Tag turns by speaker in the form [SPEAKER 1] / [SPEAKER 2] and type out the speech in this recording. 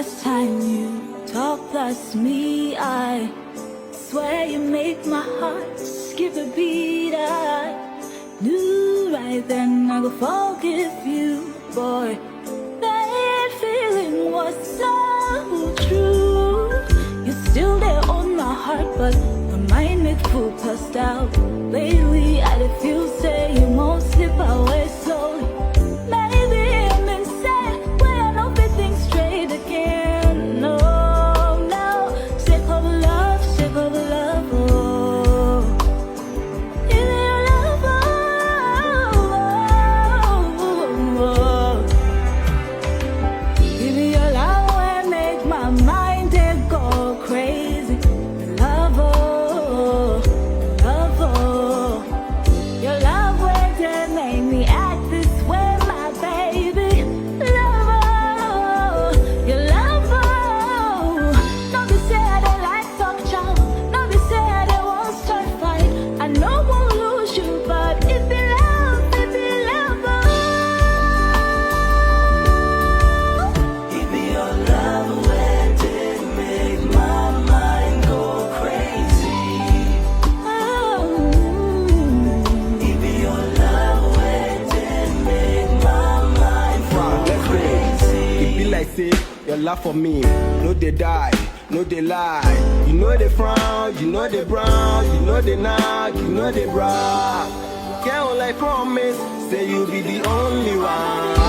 [SPEAKER 1] first time you talk plus me, I swear you make my heart skip a beat. I knew right then I could forgive you, boy. That feeling was so true. You're still there on my heart, but my mind makes full passed out. Lately I feel say you won't slip away slowly. Maybe I'm insane when I don't fit things straight again. No, no, sick of love, sick of love. Oh, give me your love. Oh, give me your love and make my mind go crazy. Love, oh, love, oh. Your love way that made me act this way, my baby. Love, oh, your love, oh. Don't be say I don't like talk chow. Don't be say I don't want start fight. I know I won't lose you, but if you love, if you love, oh.
[SPEAKER 2] Give me your love away to make my mind go crazy.
[SPEAKER 1] Oh.
[SPEAKER 2] Give me your love away to make my mind go
[SPEAKER 3] Let's go.
[SPEAKER 2] crazy.
[SPEAKER 3] It be like say your love for me, no they die, no they lie. You know they frown, you know they brown, you know they knock, you know they brag. Can't like promise, say you be the only one.